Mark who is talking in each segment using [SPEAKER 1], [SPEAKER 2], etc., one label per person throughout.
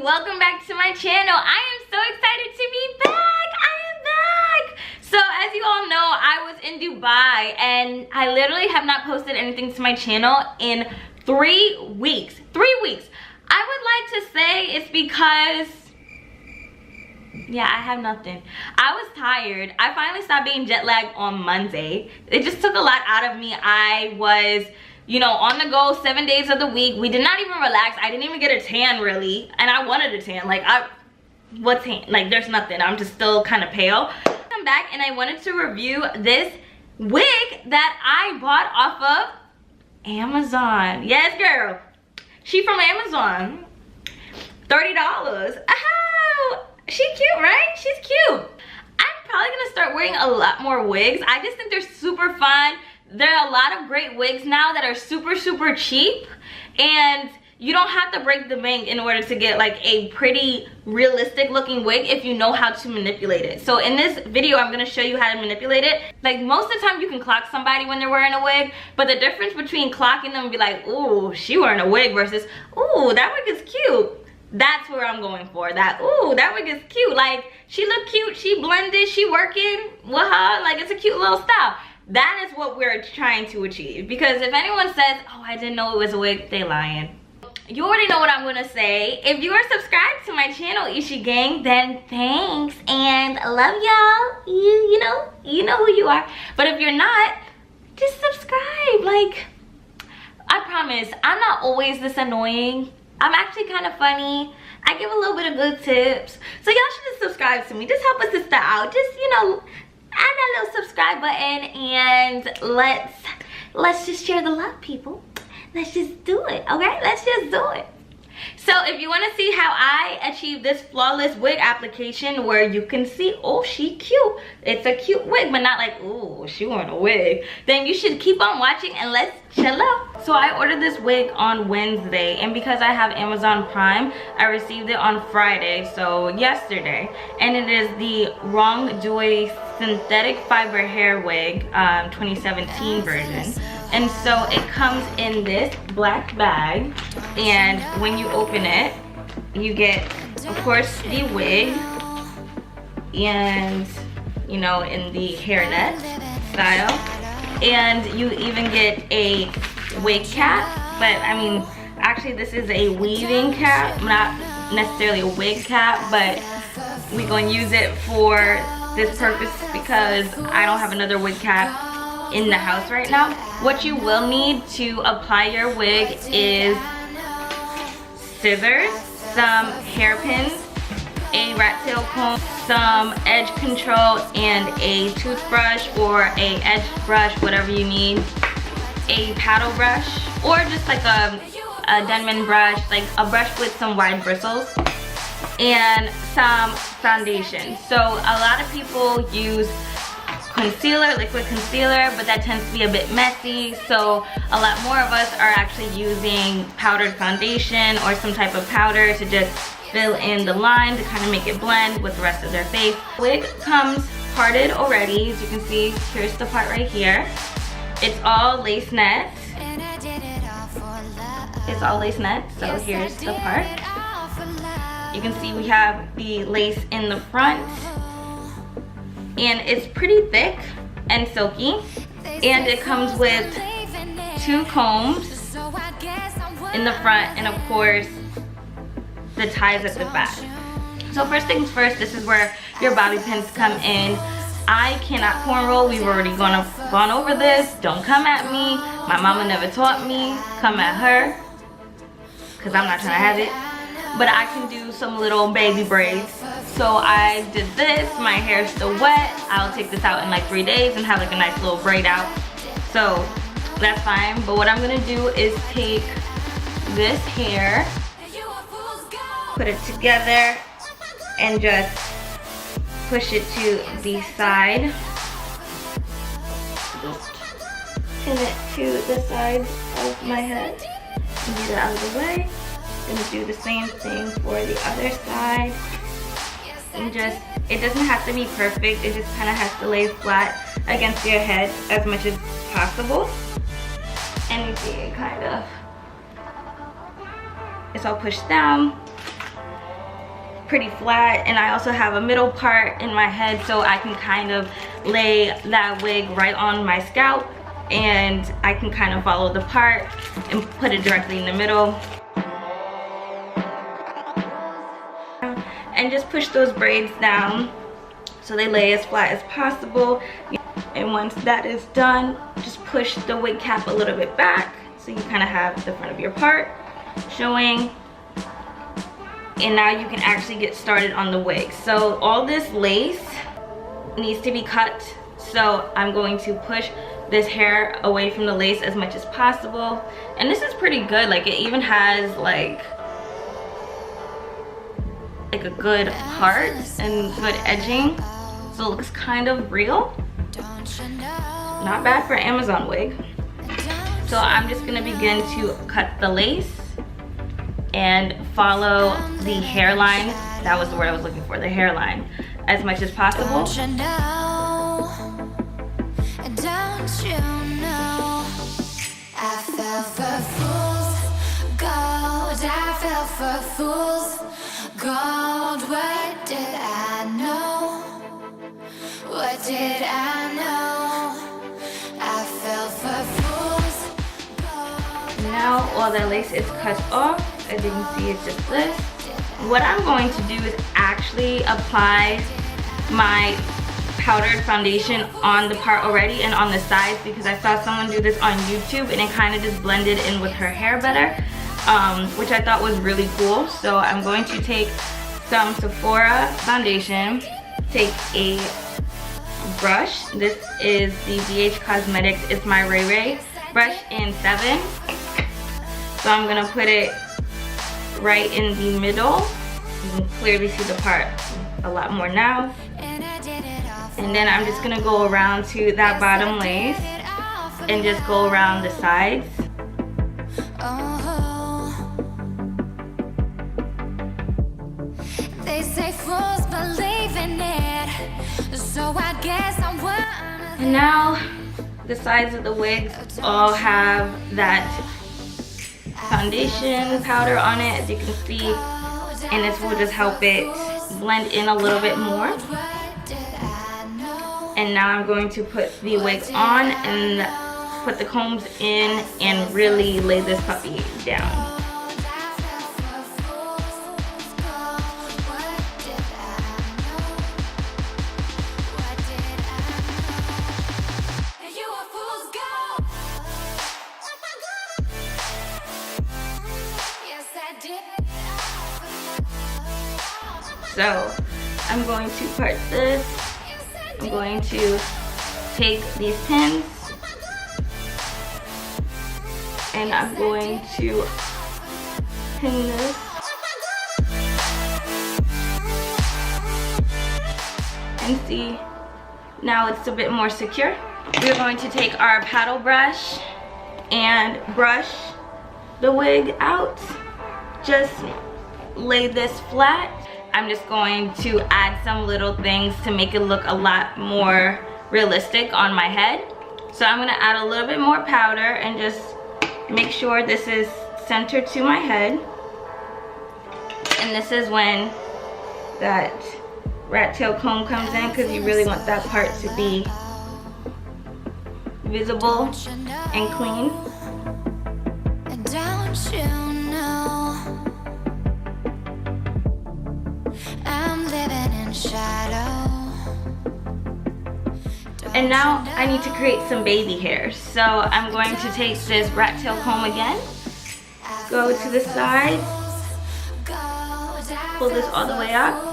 [SPEAKER 1] welcome back to my channel. I am so excited to be back. I am back. So as you all know, I was in Dubai and I literally have not posted anything to my channel in 3 weeks. 3 weeks. I would like to say it's because, yeah, I have nothing. I was tired. I finally stopped being jet lagged on Monday. It just took a lot out of me. I was, you know, on the go 7 days of the week. We did not even relax. I didn't even get a tan really. And I wanted a tan. Like, what tan? Like, there's nothing. I'm just still kind of pale. I'm back and I wanted to review this wig that I bought off of Amazon. Yes, girl. She from Amazon. $30. Oh, she cute, right? She's cute. I'm probably gonna start wearing a lot more wigs. I just think they're super fun. There are a lot of great wigs now that are super cheap, and you don't have to break the bank in order to get like a pretty realistic looking wig if you know how to manipulate it. So in this video, I'm gonna show you how to manipulate it. Like, most of the time you can clock somebody when they're wearing a wig, but the difference between clocking them and be like, ooh, she wearing a wig versus, ooh, that wig is cute. That's where I'm going for. That, ooh, that wig is cute. Like, she look cute, she blended, she working with her. Like, it's a cute little style. That is what we're trying to achieve. Because if anyone says, oh, I didn't know it was a wig, they lying. You already know what I'm gonna say. If you are subscribed to my channel, Eshigang, then thanks and I love y'all. You know who you are. But if you're not, just subscribe. Like, I promise, I'm not always this annoying. I'm actually kind of funny. I give a little bit of good tips. So y'all should just subscribe to me. Just help a sister out. Just, you know, add that little subscribe button and let's just share the love, people. Let's just do it, okay? Let's just do it. So if you want to see how I achieve this flawless wig application where you can see, oh, she cute. It's a cute wig, but not like, oh, she wearing a wig. Then you should keep on watching and let's chill out. So I ordered this wig on Wednesday, and because I have Amazon Prime, I received it on Friday, so yesterday. And it is the Wrongdoy synthetic fiber hair wig, 2017 version. And so it comes in this black bag, and when you open it, you get, of course, the wig, and, you know, in the hairnet style, and you even get a wig cap. But I mean, actually this is a weaving cap, not necessarily a wig cap, but we're gonna use it for this purpose because I don't have another wig cap in the house right now. What you will need to apply your wig is scissors, some hairpins, a rat tail comb, some edge control, and a toothbrush or a edge brush, whatever you need, a paddle brush, or just like a Denman brush, like a brush with some wide bristles, and some foundation. So a lot of people use concealer, liquid concealer, but that tends to be a bit messy, so a lot more of us are actually using powdered foundation or some type of powder to just fill in the line to kind of make it blend with the rest of their face. Wig comes parted already. As you can see, here's the part right here. It's all lace net. It's all lace net, so here's the part. You can see we have the lace in the front, and it's pretty thick and silky, and it comes with 2 combs in the front, and of course the ties at the back. So first things first, this is where your bobby pins come in. I cannot cornroll. We've already gone over this. Don't come at me. My mama never taught me. Come at her, because I'm not trying to have it. But I can do some little baby braids. So I did this. My hair's still wet. I'll take this out in like 3 days and have like a nice little braid out. So that's fine. But what I'm gonna do is take this hair, put it together, and just push it to the side. Just pin it to the side of my head and get it out of the way. Gonna do the same thing for the other side. And just, it doesn't have to be perfect, it just kind of has to lay flat against your head as much as possible. And you see it kind of, it's all pushed down. pretty flat, and I also have a middle part in my head so I can kind of lay that wig right on my scalp, and I can kind of follow the part and put it directly in the middle. And just push those braids down so they lay as flat as possible. And once that is done, just push the wig cap a little bit back so you kind of have the front of your part showing. And now you can actually get started on the wig. So all this lace needs to be cut, so I'm going to push this hair away from the lace as much as possible. And this is pretty good, like it even has like a good part and good edging, so it looks kind of real. Not bad for Amazon wig. So I'm just gonna begin to cut the lace and follow the hairline. That was the word I was looking for, the hairline, as much as possible.
[SPEAKER 2] Don't you know, I fell for fools gold, I fell for fools gold. What did I know? What did I know? I fell for fools gold.
[SPEAKER 1] Now all the lace is cut off. As you can see, it's just this. What I'm going to do is actually apply my powdered foundation on the part already and on the sides, because I saw someone do this on YouTube and it kind of just blended in with her hair better, which I thought was really cool. So I'm going to take some Sephora foundation, take a brush. This is the BH Cosmetics, it's my Ray Ray brush in 7. So I'm gonna put it right in the middle. You can clearly see the part a lot more now. And then I'm just gonna go around to that bottom lace and just go around the sides.
[SPEAKER 2] They say fools believe in it, so I guess I'm one.
[SPEAKER 1] And now the sides of the wigs all have that foundation powder on it, as you can see, and this will just help it blend in a little bit more. And now I'm going to put the wigs on and put the combs in and really lay this puppy down. So I'm going to part this. I'm going to take these pins and I'm going to pin this. And see, now it's a bit more secure. We're going to take our paddle brush and brush the wig out. Just lay this flat. I'm just going to add some little things to make it look a lot more realistic on my head. So I'm gonna add a little bit more powder and just make sure this is centered to my head. And this is when that rat tail comb comes in, because you really want that part to be visible and clean.
[SPEAKER 2] And don't you know, I'm living in shadow.
[SPEAKER 1] And now I need to create some baby hairs. So I'm going to take this rat tail comb again, go to the sides, pull this all the way up,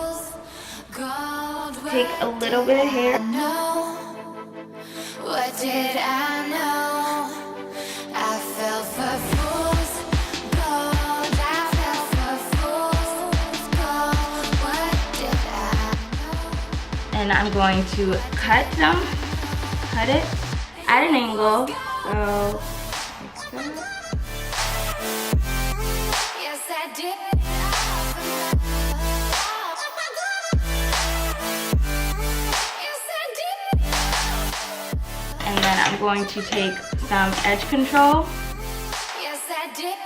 [SPEAKER 1] take a little bit of hair.
[SPEAKER 2] What did I know? I fell for fools gold. I fell for fools gold. What did I know?
[SPEAKER 1] And I'm going to cut it at an angle. So like that.
[SPEAKER 2] Yes, I did.
[SPEAKER 1] And then I'm going to take some edge control.
[SPEAKER 2] Yes, I did.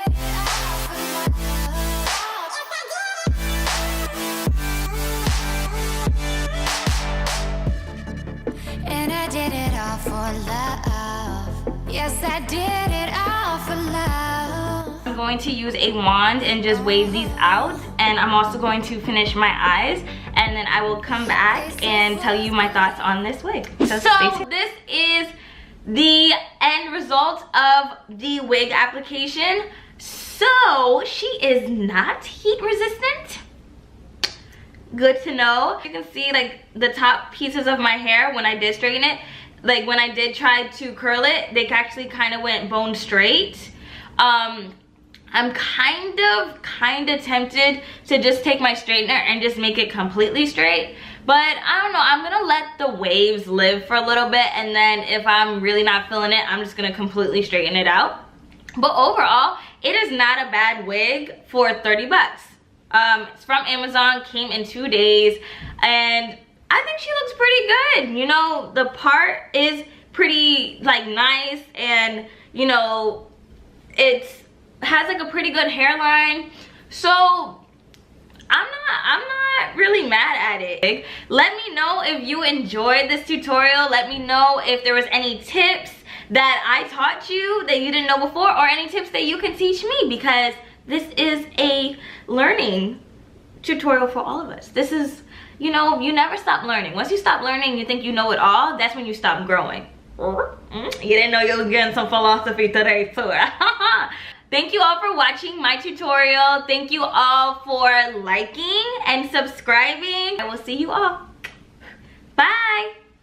[SPEAKER 2] I did it all for love. Yes, I did it all for love.
[SPEAKER 1] I'm going to use a wand and just wave these out, and I'm also going to finish my eyes, and then I will come back and tell you my thoughts on this wig. So this is the end result of the wig application. So she is not heat resistant. Good to know. You can see like the top pieces of my hair when I did straighten it, like when I did try to curl it, they actually kind of went bone straight. I'm kind of tempted to just take my straightener and just make it completely straight, but I don't know. I'm gonna let the waves live for a little bit, and then if I'm really not feeling it, I'm just gonna completely straighten it out. But overall, it is not a bad wig for 30 bucks. It's from Amazon, came in 2 days, and I think she looks pretty good. You know, the part is pretty like nice, and you know, it has like a pretty good hairline. So I'm not really mad at it. Let me know if you enjoyed this tutorial. Let me know if there was any tips that I taught you that you didn't know before, or any tips that you can teach me, because this is a learning tutorial for all of us. This is, you know, you never stop learning. Once you stop learning, you think you know it all, that's when you stop growing. You didn't know you were getting some philosophy today too. Thank you all for watching my tutorial. Thank you all for liking and subscribing. I will see you all. Bye.